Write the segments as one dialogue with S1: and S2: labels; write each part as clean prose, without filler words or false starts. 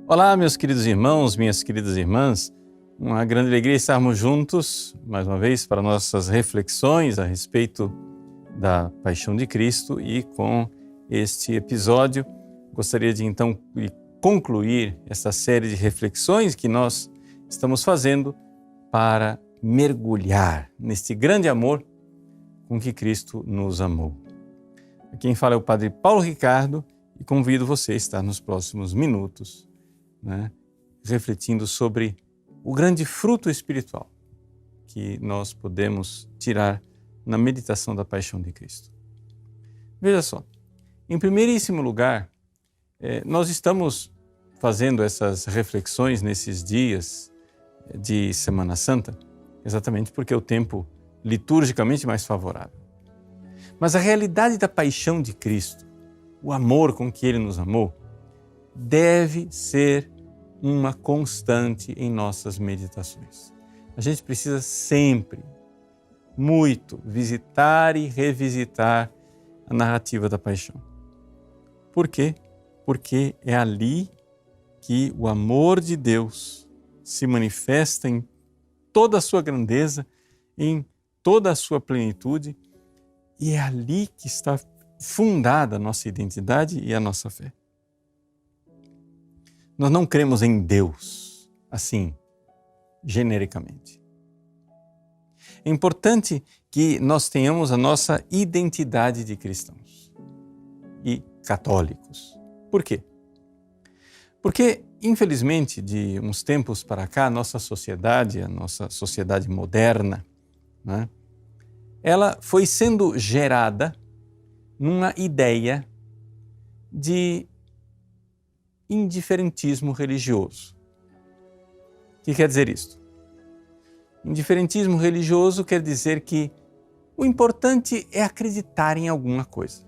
S1: Olá, meus queridos irmãos, minhas queridas irmãs. Uma grande alegria estarmos juntos, mais uma vez, para nossas reflexões a respeito da Paixão de Cristo. E com este episódio, gostaria de então concluir essa série de reflexões que nós estamos fazendo para mergulhar neste grande amor com que Cristo nos amou. Quem fala é o Padre Paulo Ricardo e convido você a estar nos próximos minutos, refletindo sobre o grande fruto espiritual que nós podemos tirar na meditação da Paixão de Cristo. Veja só, em primeiríssimo lugar, nós estamos fazendo essas reflexões nesses dias de Semana Santa, exatamente porque é o tempo liturgicamente mais favorável. Mas a realidade da Paixão de Cristo, o amor com que Ele nos amou, deve ser uma constante em nossas meditações. A gente precisa sempre, muito, visitar e revisitar a narrativa da paixão. Por quê? Porque é ali que o amor de Deus se manifesta em toda a sua grandeza, em toda a sua plenitude, e é ali que está fundada a nossa identidade e a nossa fé. Nós não cremos em Deus, assim, genericamente. É importante que nós tenhamos a nossa identidade de cristãos e católicos. Por quê? Porque, infelizmente, de uns tempos para cá, a nossa sociedade moderna, ela foi sendo gerada numa ideia de indiferentismo religioso. O que quer dizer isto? Indiferentismo religioso quer dizer que o importante é acreditar em alguma coisa.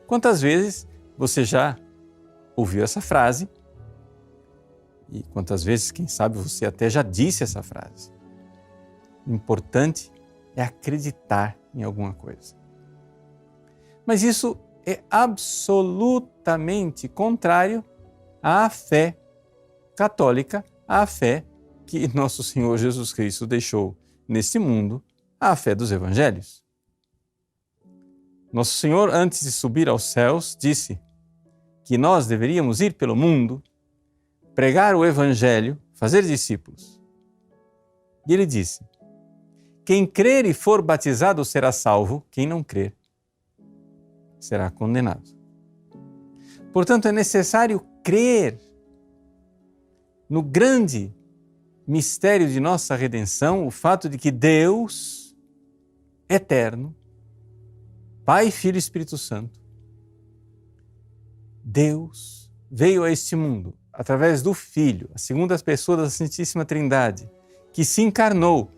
S1: Quantas vezes você já ouviu essa frase? E quantas vezes, quem sabe, você até já disse essa frase? O importante é acreditar em alguma coisa. Mas isso é absolutamente contrário à fé católica, à fé que nosso Senhor Jesus Cristo deixou neste mundo, à fé dos evangelhos. Nosso Senhor, antes de subir aos céus, disse que nós deveríamos ir pelo mundo, pregar o evangelho, fazer discípulos. E ele disse: quem crer e for batizado será salvo, quem não crer será condenado. Portanto, é necessário crer no grande mistério de nossa redenção, o fato de que Deus, eterno, Pai, Filho e Espírito Santo, Deus veio a este mundo através do Filho, a segunda pessoa da Santíssima Trindade, que se encarnou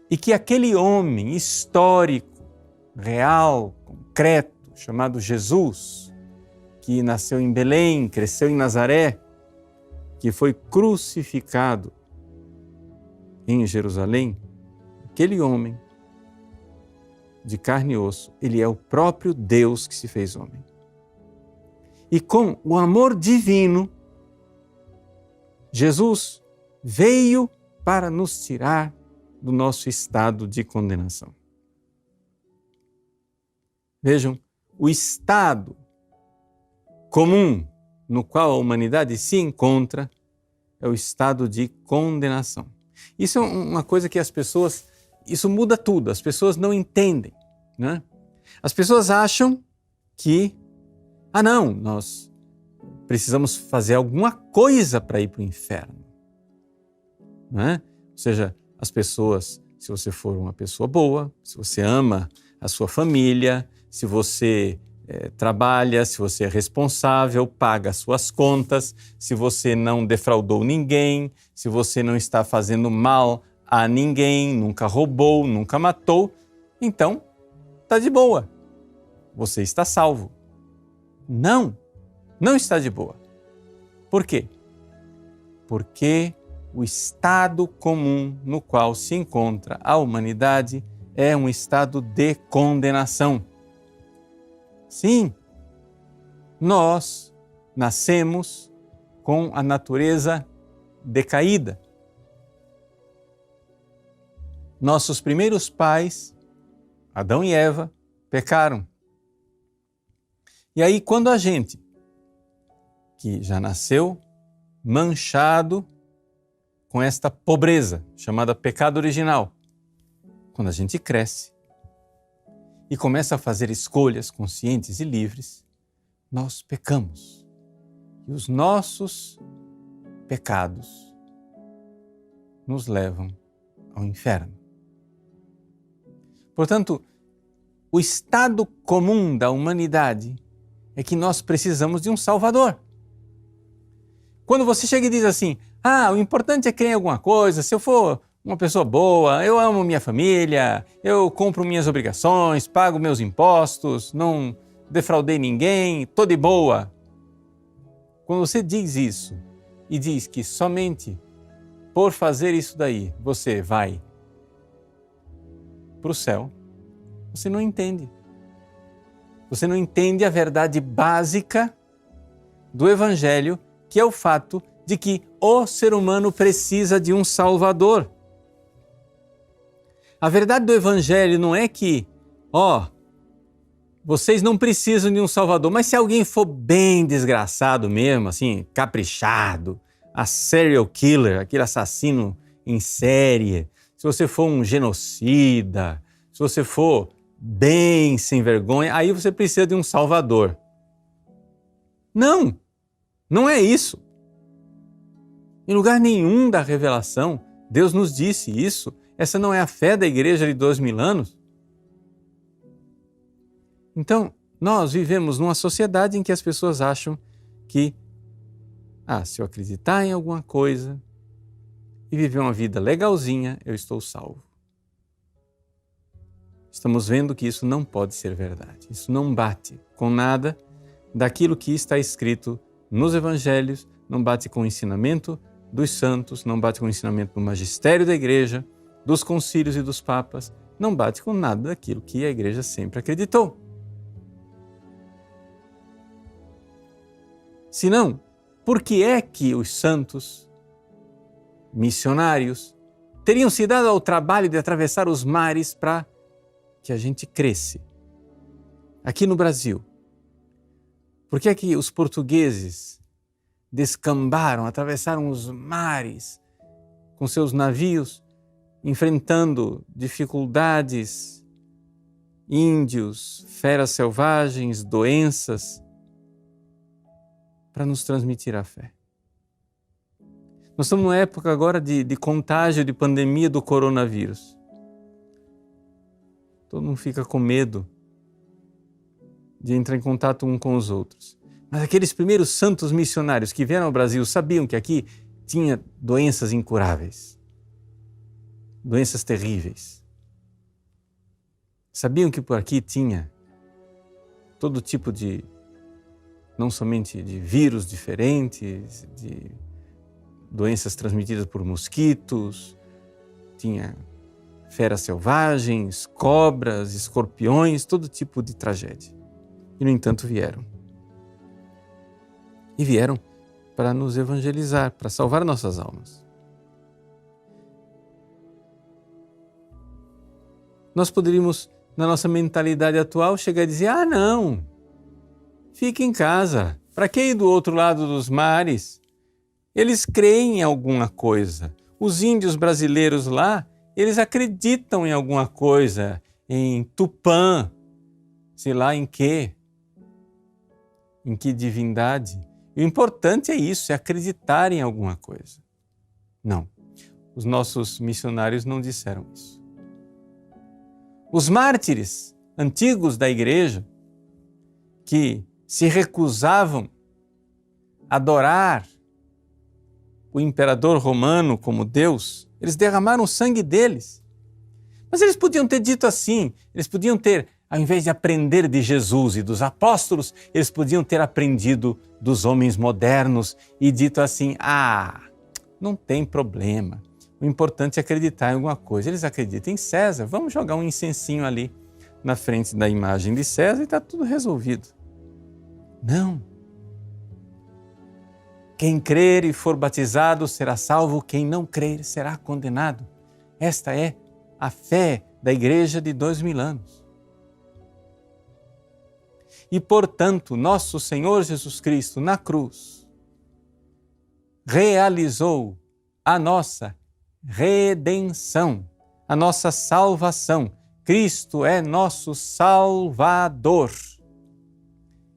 S1: e que aquele homem histórico, real, concreto, chamado Jesus, que nasceu em Belém, cresceu em Nazaré, que foi crucificado em Jerusalém, aquele homem de carne e osso, ele é o próprio Deus que se fez homem. E com o amor divino, Jesus veio para nos tirar do nosso estado de condenação. Vejam, o estado comum no qual a humanidade se encontra é o estado de condenação. Isso é uma coisa que isso muda tudo, as pessoas não entendem, As pessoas acham que, não, nós precisamos fazer alguma coisa para ir para o inferno, Ou seja, as pessoas, se você for uma pessoa boa, se você ama a sua família, se você trabalha, se você é responsável, paga as suas contas, se você não defraudou ninguém, se você não está fazendo mal a ninguém, nunca roubou, nunca matou, então está de boa, você está salvo. Não está de boa. Por quê? Porque o estado comum no qual se encontra a humanidade é um estado de condenação. Sim, nós nascemos com a natureza decaída. Nossos primeiros pais, Adão e Eva, pecaram. E aí, quando a gente, que já nasceu manchado com esta pobreza, chamada pecado original, quando a gente cresce e começa a fazer escolhas conscientes e livres, nós pecamos. E os nossos pecados nos levam ao inferno. Portanto, o estado comum da humanidade é que nós precisamos de um Salvador. Quando você chega e diz assim, o importante é crer em alguma coisa, se eu for uma pessoa boa, eu amo minha família, eu cumpro minhas obrigações, pago meus impostos, não defraudei ninguém, tô de boa. Quando você diz isso e diz que somente por fazer isso daí você vai para o céu, você não entende. Você não entende a verdade básica do Evangelho, que é o fato de que o ser humano precisa de um Salvador. A verdade do Evangelho não é que, vocês não precisam de um Salvador, mas se alguém for bem desgraçado mesmo, assim, caprichado, a serial killer, aquele assassino em série, se você for um genocida, se você for bem sem vergonha, aí você precisa de um Salvador. Não, não é isso. Em lugar nenhum da revelação, Deus nos disse isso. Essa não é a fé da igreja de 2000 anos. Então, nós vivemos numa sociedade em que as pessoas acham que, se eu acreditar em alguma coisa e viver uma vida legalzinha, eu estou salvo. Estamos vendo que isso não pode ser verdade. Isso não bate com nada daquilo que está escrito nos evangelhos, não bate com o ensinamento dos santos, não bate com o ensinamento do magistério da igreja, dos concílios e dos papas, não bate com nada daquilo que a igreja sempre acreditou. Senão, por que é que os santos, missionários, teriam se dado ao trabalho de atravessar os mares para que a gente cresce? Aqui no Brasil, por que é que os portugueses descambaram, atravessaram os mares com seus navios, enfrentando dificuldades, índios, feras selvagens, doenças, para nos transmitir a fé? Nós estamos numa época agora de contágio, de pandemia do coronavírus. Todo mundo fica com medo de entrar em contato um com os outros. Mas aqueles primeiros santos missionários que vieram ao Brasil sabiam que aqui tinha doenças incuráveis, doenças terríveis. Sabiam que por aqui tinha todo tipo de, não somente de vírus diferentes, de doenças transmitidas por mosquitos, tinha feras selvagens, cobras, escorpiões, todo tipo de tragédia. E, no entanto, vieram. E vieram para nos evangelizar, para salvar nossas almas. Nós poderíamos, na nossa mentalidade atual, chegar a dizer, não, fique em casa. Para que ir do outro lado dos mares? Eles creem em alguma coisa. Os índios brasileiros lá, eles acreditam em alguma coisa, em Tupã, sei lá em quê, em que divindade. O importante é isso, é acreditar em alguma coisa. Não, os nossos missionários não disseram isso. Os mártires antigos da igreja, que se recusavam a adorar o imperador romano como Deus, eles derramaram o sangue deles. Mas eles podiam ter dito assim, eles podiam ter, ao invés de aprender de Jesus e dos apóstolos, eles podiam ter aprendido dos homens modernos e dito assim, não tem problema, o importante é acreditar em alguma coisa. Eles acreditam em César, vamos jogar um incensinho ali na frente da imagem de César e está tudo resolvido. Não. Quem crer e for batizado será salvo, quem não crer será condenado. Esta é a fé da Igreja de 2000 anos. E, portanto, nosso Senhor Jesus Cristo, na cruz, realizou a nossa redenção, a nossa salvação. Cristo é nosso Salvador.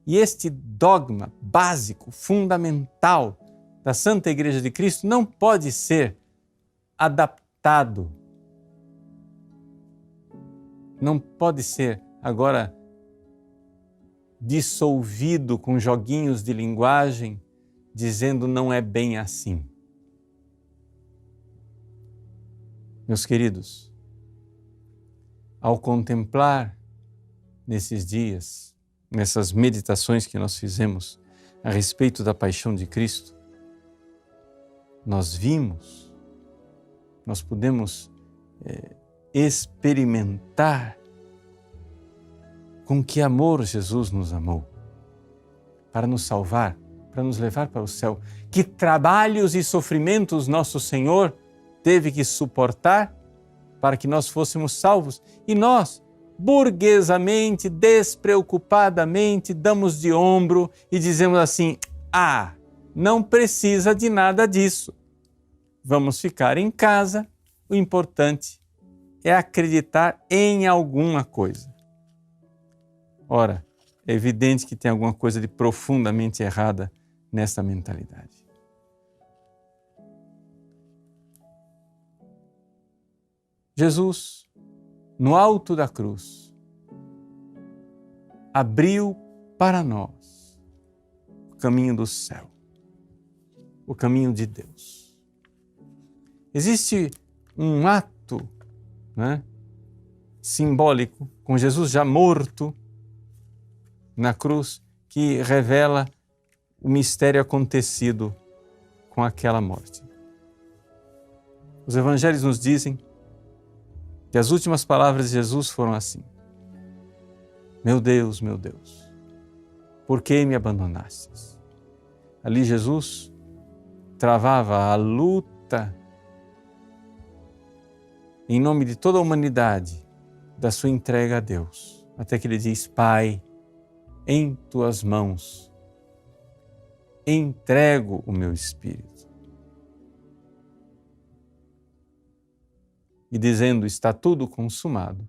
S1: E este dogma básico, fundamental da Santa Igreja de Cristo não pode ser adaptado. Não pode ser agora dissolvido com joguinhos de linguagem, dizendo não é bem assim. Meus queridos, ao contemplar nesses dias, nessas meditações que nós fizemos a respeito da paixão de Cristo, nós vimos, nós pudemos experimentar com que amor Jesus nos amou para nos salvar, para nos levar para o céu. Que trabalhos e sofrimentos nosso Senhor teve que suportar para que nós fôssemos salvos. E nós, burguesamente, despreocupadamente, damos de ombro e dizemos assim: não precisa de nada disso. Vamos ficar em casa, o importante é acreditar em alguma coisa. Ora, é evidente que tem alguma coisa de profundamente errada nessa mentalidade. Jesus, no alto da cruz, abriu para nós o caminho do céu, o caminho de Deus. Existe um ato, simbólico, com Jesus já morto na cruz, que revela o mistério acontecido com aquela morte. Os evangelhos nos dizem que as últimas palavras de Jesus foram assim: meu Deus, por que me abandonastes? Ali Jesus travava a luta em nome de toda a humanidade da sua entrega a Deus, até que ele diz: Pai, em tuas mãos entrego o meu espírito. E dizendo: está tudo consumado,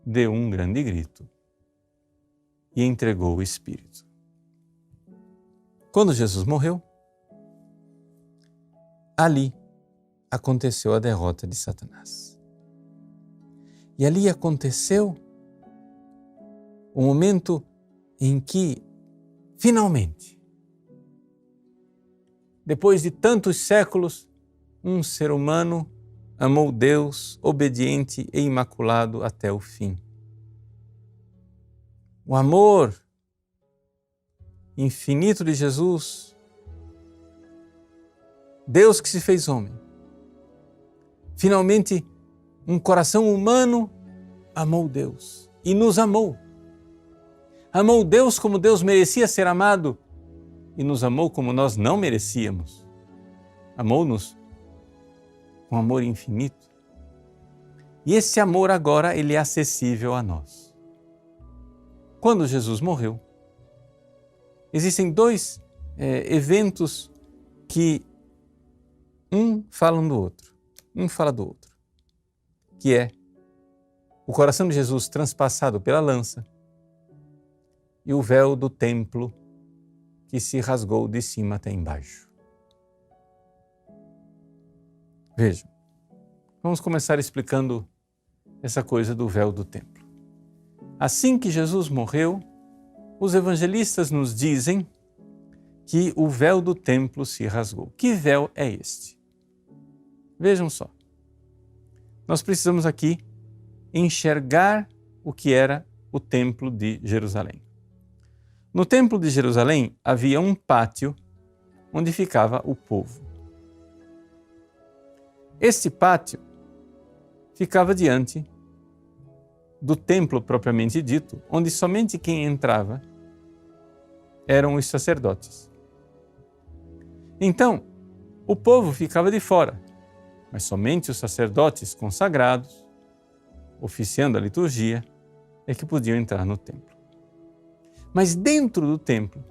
S1: deu um grande grito e entregou o espírito. Quando Jesus morreu, ali aconteceu a derrota de Satanás. E ali aconteceu o momento em que, finalmente, depois de tantos séculos, um ser humano amou Deus, obediente e imaculado até o fim. O amor infinito de Jesus, Deus que se fez homem, finalmente um coração humano amou Deus e nos amou. Amou Deus como Deus merecia ser amado e nos amou como nós não merecíamos. Amou-nos com amor infinito. E esse amor agora ele é acessível a nós. Quando Jesus morreu, existem dois eventos que um fala do outro, que é o coração de Jesus transpassado pela lança e o véu do templo que se rasgou de cima até embaixo. Vejam, vamos começar explicando essa coisa do véu do templo. Assim que Jesus morreu, os evangelistas nos dizem que o véu do templo se rasgou. Que véu é este? Vejam só. Nós precisamos aqui enxergar o que era o templo de Jerusalém. No templo de Jerusalém havia um pátio onde ficava o povo. Este pátio ficava diante do templo propriamente dito, onde somente quem entrava eram os sacerdotes. Então, o povo ficava de fora, mas somente os sacerdotes consagrados, oficiando a liturgia, é que podiam entrar no templo. Mas dentro do templo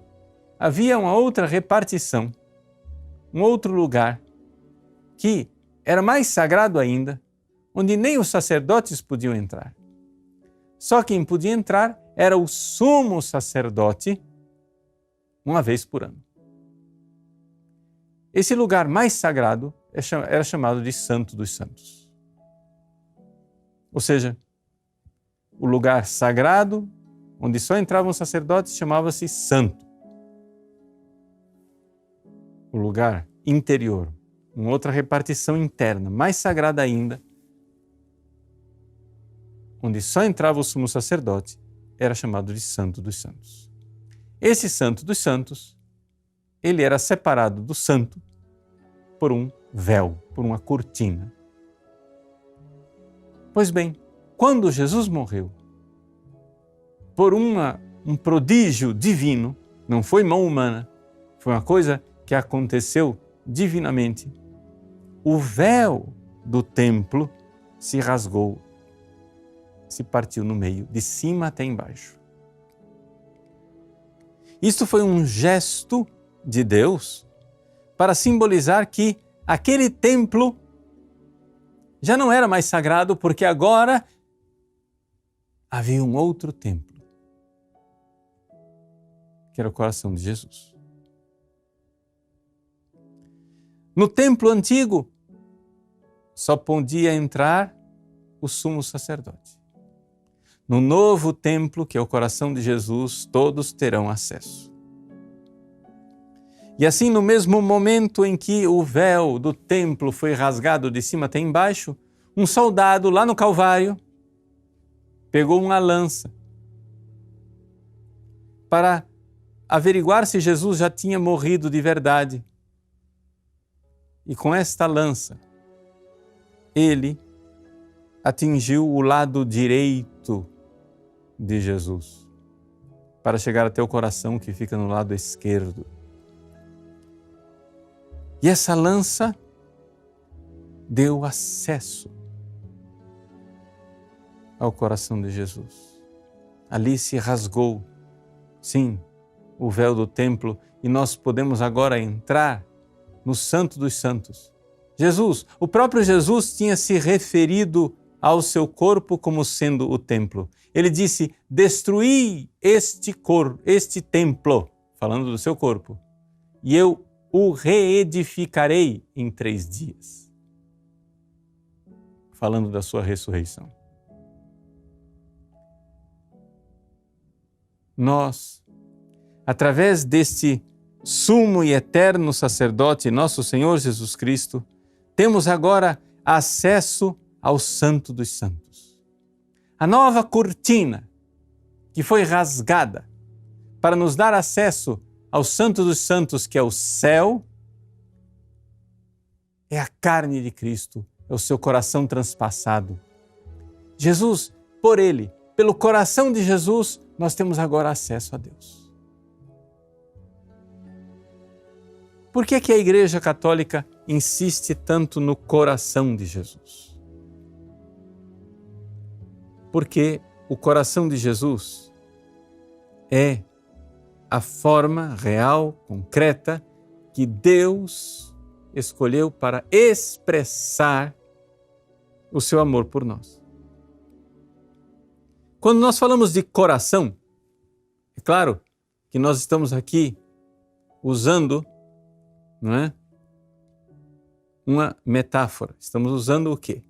S1: havia uma outra repartição, um outro lugar que era mais sagrado ainda, onde nem os sacerdotes podiam entrar. Só quem podia entrar era o sumo sacerdote, uma vez por ano. Esse lugar mais sagrado era chamado de Santo dos Santos. Ou seja, o lugar sagrado, onde só entravam os sacerdotes, chamava-se Santo. O lugar interior, uma outra repartição interna, mais sagrada ainda, onde só entrava o sumo sacerdote, era chamado de Santo dos Santos. Esse Santo dos Santos, ele era separado do santo por um véu, por uma cortina. Pois bem, quando Jesus morreu, por um prodígio divino, não foi mão humana, foi uma coisa que aconteceu divinamente, o véu do templo se rasgou, se partiu no meio, de cima até embaixo. Isto foi um gesto de Deus para simbolizar que aquele templo já não era mais sagrado, porque agora havia um outro templo, que era o coração de Jesus. No templo antigo, só podia entrar o sumo sacerdote. No novo templo, que é o coração de Jesus, todos terão acesso. E assim, no mesmo momento em que o véu do templo foi rasgado de cima até embaixo, um soldado lá no Calvário pegou uma lança para averiguar se Jesus já tinha morrido de verdade. E com esta lança, ele atingiu o lado direito de Jesus, para chegar até o coração que fica no lado esquerdo. E essa lança deu acesso ao coração de Jesus. Ali se rasgou, sim, o véu do templo, e nós podemos agora entrar no Santo dos Santos. Jesus, o próprio Jesus tinha se referido ao seu corpo como sendo o templo. Ele disse: destruí este templo, falando do seu corpo, e eu o reedificarei em 3 dias. Falando da sua ressurreição. Nós, através deste sumo e eterno sacerdote, nosso Senhor Jesus Cristo, temos agora acesso ao Santo dos Santos. A nova cortina que foi rasgada para nos dar acesso ao Santo dos Santos, que é o céu, é a carne de Cristo, é o seu coração transpassado. Jesus, por ele, pelo coração de Jesus, nós temos agora acesso a Deus. Por que a Igreja Católica insiste tanto no coração de Jesus? Porque o coração de Jesus é a forma real, concreta, que Deus escolheu para expressar o seu amor por nós. Quando nós falamos de coração, é claro que nós estamos aqui usando, não é, uma metáfora. Estamos usando o quê?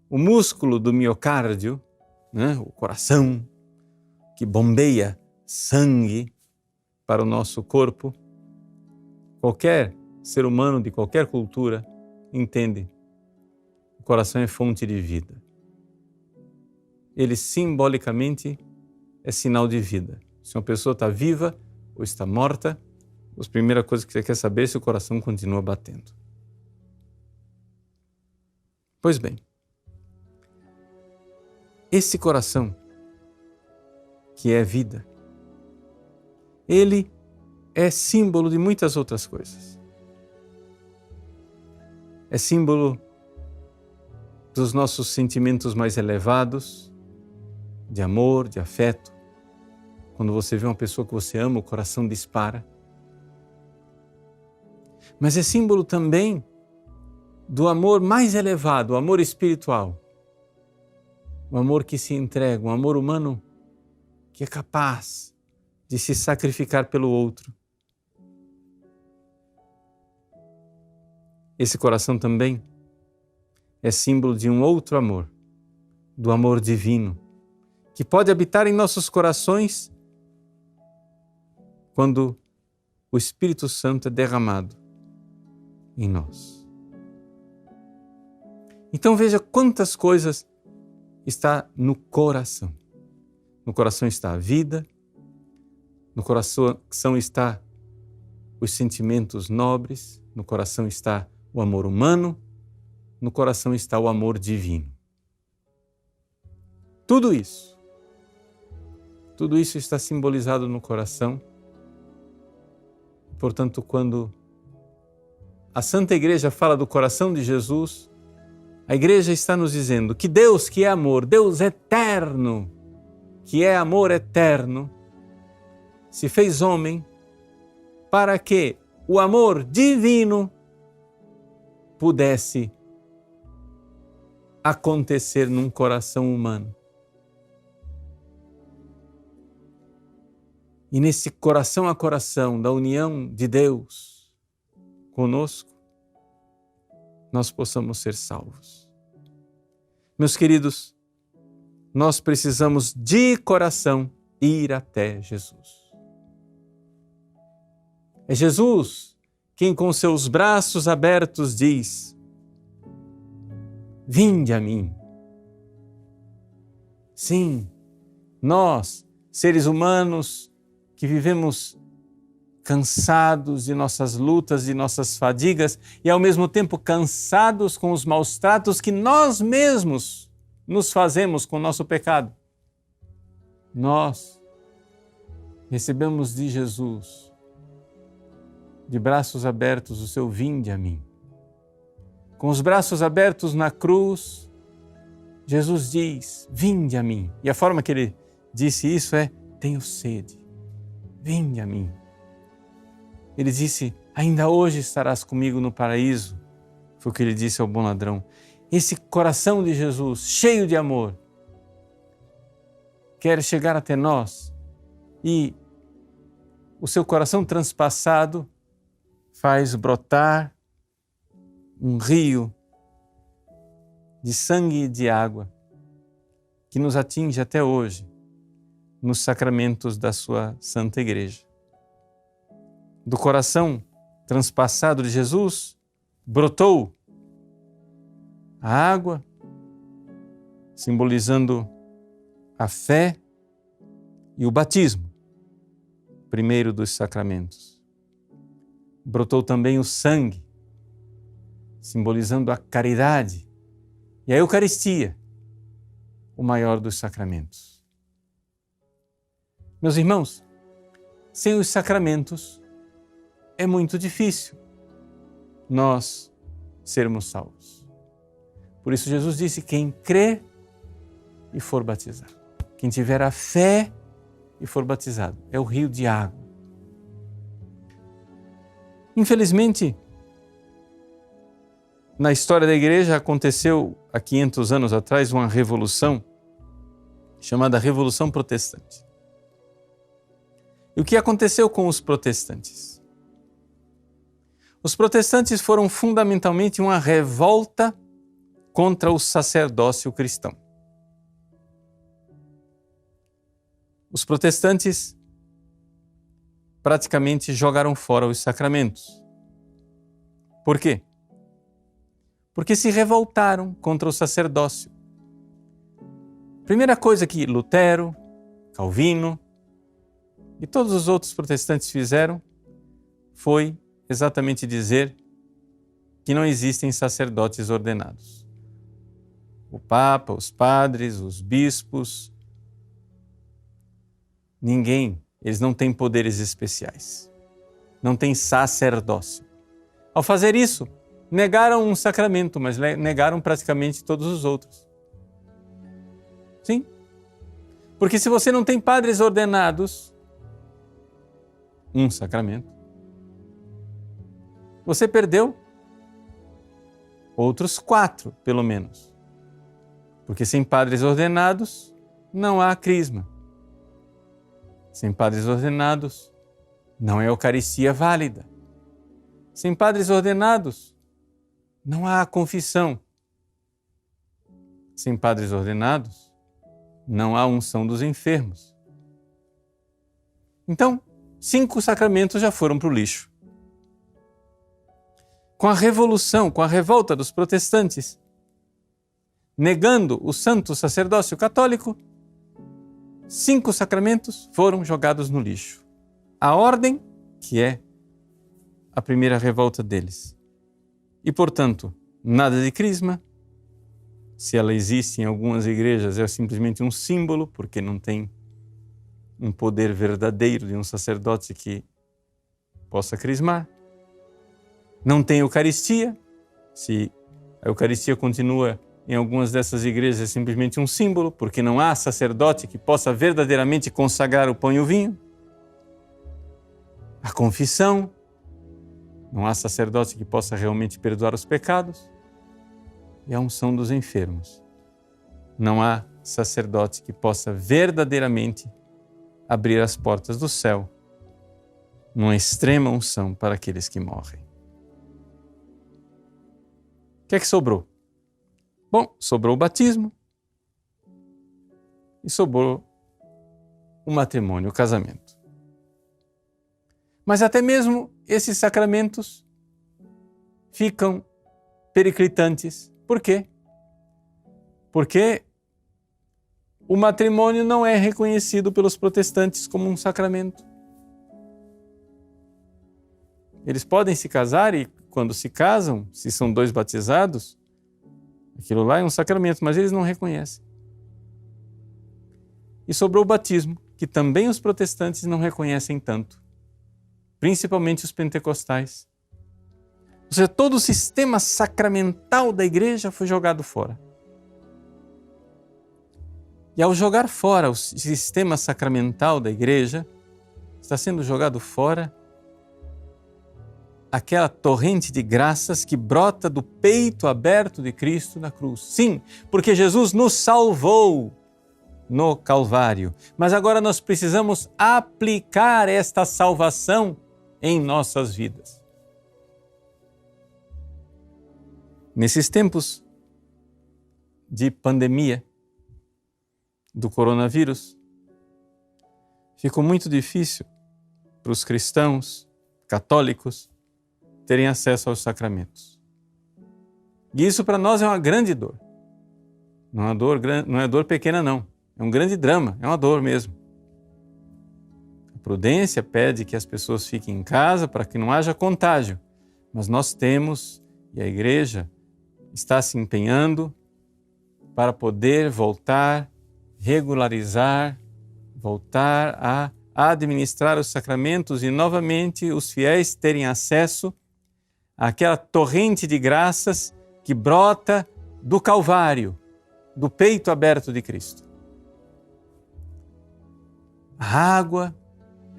S1: O músculo do miocárdio, né, o coração, que bombeia sangue para o nosso corpo. Qualquer ser humano de qualquer cultura entende. O coração é fonte de vida. Ele simbolicamente é sinal de vida. Se uma pessoa está viva ou está morta, a primeira coisa que você quer saber é se o coração continua batendo. Pois bem, esse coração, que é vida, ele é símbolo de muitas outras coisas. É símbolo dos nossos sentimentos mais elevados, de amor, de afeto. Quando você vê uma pessoa que você ama, o coração dispara. Mas é símbolo também do amor mais elevado, o amor espiritual. O amor que se entrega, um amor humano que é capaz de se sacrificar pelo outro. Esse coração também é símbolo de um outro amor, do amor divino, que pode habitar em nossos corações quando o Espírito Santo é derramado em nós. Então veja quantas coisas está no coração. No coração está a vida, no coração está os sentimentos nobres, no coração está o amor humano, no coração está o amor divino. Tudo isso está simbolizado no coração. Portanto, quando a Santa Igreja fala do coração de Jesus, a Igreja está nos dizendo que Deus, que é amor, Deus eterno, que é amor eterno, se fez homem para que o amor divino pudesse acontecer num coração humano. E nesse coração a coração da união de Deus conosco, nós possamos ser salvos. Meus queridos, nós precisamos de coração ir até Jesus. É Jesus quem com seus braços abertos diz: vinde a mim. Sim, nós, seres humanos, que vivemos cansados de nossas lutas, de nossas fadigas e ao mesmo tempo cansados com os maus tratos que nós mesmos nos fazemos com o nosso pecado. Nós recebemos de Jesus, de braços abertos, o seu vinde a mim. Com os braços abertos na cruz, Jesus diz: vinde a mim. E a forma que ele disse isso é: tenho sede. Vinde a mim. Ele disse: ainda hoje estarás comigo no paraíso. Foi o que ele disse ao bom ladrão. Esse coração de Jesus, cheio de amor, quer chegar até nós e o seu coração transpassado faz brotar um rio de sangue e de água que nos atinge até hoje nos sacramentos da sua Santa Igreja. Do coração transpassado de Jesus brotou a água, simbolizando a fé e o batismo, primeiro dos sacramentos. Brotou também o sangue, simbolizando a caridade, e a Eucaristia, o maior dos sacramentos. Meus irmãos, sem os sacramentos é muito difícil nós sermos salvos. Por isso Jesus disse: quem crê e for batizado, quem tiver a fé e for batizado, é o rio de água. Infelizmente, na história da Igreja aconteceu há 500 anos atrás uma revolução chamada Revolução Protestante. E o que aconteceu com os protestantes? Os protestantes foram fundamentalmente uma revolta contra o sacerdócio cristão. Os protestantes praticamente jogaram fora os sacramentos. Por quê? Porque se revoltaram contra o sacerdócio. Primeira coisa que Lutero, Calvino e todos os outros protestantes fizeram foi exatamente dizer que não existem sacerdotes ordenados. O Papa, os padres, os bispos, ninguém eles não têm poderes especiais, não têm sacerdócio. Ao fazer isso, negaram um sacramento, mas negaram praticamente todos os outros. Sim, porque se você não tem padres ordenados, um sacramento, você perdeu outros 4, pelo menos. Porque sem padres ordenados, não há crisma. Sem padres ordenados, não é Eucaristia válida. Sem padres ordenados, não há confissão. Sem padres ordenados, não há unção dos enfermos. Então, 5 sacramentos já foram para o lixo. Com a revolução, com a revolta dos protestantes, negando o santo sacerdócio católico, 5 sacramentos foram jogados no lixo. A ordem, que é a primeira revolta deles. E, portanto, nada de crisma. Se ela existe em algumas igrejas, é simplesmente um símbolo, porque não tem um poder verdadeiro de um sacerdote que possa crismar. Não tem Eucaristia. Se a Eucaristia continua em algumas dessas igrejas, é simplesmente um símbolo, porque não há sacerdote que possa verdadeiramente consagrar o pão e o vinho. A confissão, não há sacerdote que possa realmente perdoar os pecados. E a unção dos enfermos. Não há sacerdote que possa verdadeiramente abrir as portas do céu numa extrema unção para aqueles que morrem. O que é que sobrou? Bom, sobrou o batismo e sobrou o matrimônio, o casamento. Mas até mesmo esses sacramentos ficam periclitantes. Por quê? Porque o matrimônio não é reconhecido pelos protestantes como um sacramento. Eles podem se casar e, quando se casam, se são 2 batizados, aquilo lá é um sacramento, mas eles não reconhecem. E sobrou o batismo, que também os protestantes não reconhecem tanto, principalmente os pentecostais. Ou seja, todo o sistema sacramental da igreja foi jogado fora. E ao jogar fora o sistema sacramental da igreja, está sendo jogado fora aquela torrente de graças que brota do peito aberto de Cristo na cruz. Sim, porque Jesus nos salvou no Calvário. Mas agora nós precisamos aplicar esta salvação em nossas vidas. Nesses tempos de pandemia do coronavírus, ficou muito difícil para os cristãos católicos terem acesso aos sacramentos. E isso para nós é uma grande dor. Não é dor pequena, não. É um grande drama, é uma dor mesmo. A prudência pede que as pessoas fiquem em casa para que não haja contágio. Mas nós temos, e a igreja está se empenhando para poder voltar, regularizar, voltar a administrar os sacramentos e novamente os fiéis terem acesso àquela torrente de graças que brota do Calvário, do peito aberto de Cristo. A água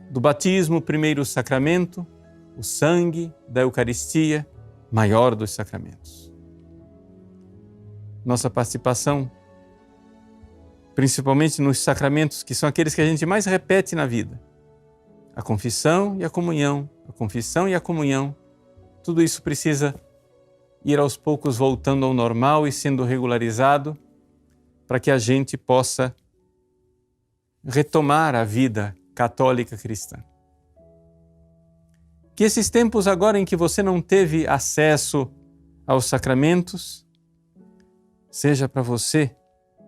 S1: do batismo, o primeiro sacramento, o sangue da Eucaristia, maior dos sacramentos. Nossa participação, principalmente nos sacramentos que são aqueles que a gente mais repete na vida, a confissão e a comunhão, a confissão e a comunhão, tudo isso precisa ir aos poucos voltando ao normal e sendo regularizado para que a gente possa retomar a vida católica cristã. Que esses tempos agora em que você não teve acesso aos sacramentos, seja para você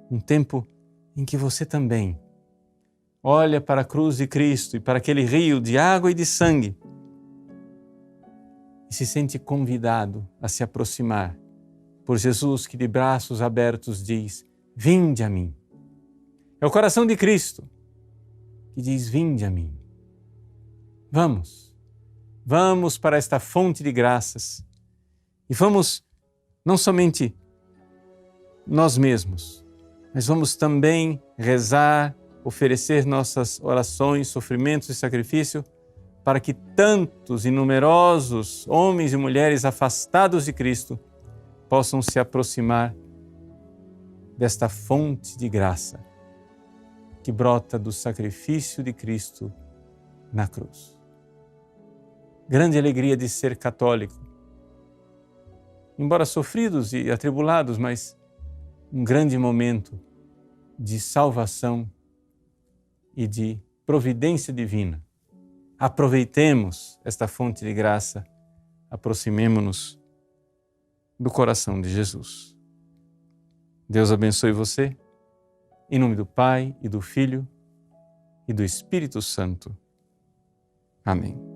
S1: um tempo em que você também olha para a cruz de Cristo e para aquele rio de água e de sangue e se sente convidado a se aproximar por Jesus que de braços abertos diz: vinde a mim. É o coração de Cristo que diz: vinde a mim. Vamos para esta fonte de graças e vamos não somente nós mesmos, mas vamos também rezar, oferecer nossas orações, sofrimentos e sacrifício para que tantos e numerosos homens e mulheres afastados de Cristo possam se aproximar desta fonte de graça que brota do sacrifício de Cristo na cruz. Grande alegria de ser católico, embora sofridos e atribulados, mas um grande momento de salvação e de providência divina. Aproveitemos esta fonte de graça, aproximemo-nos do coração de Jesus. Deus abençoe você, em nome do Pai e do Filho e do Espírito Santo. Amém.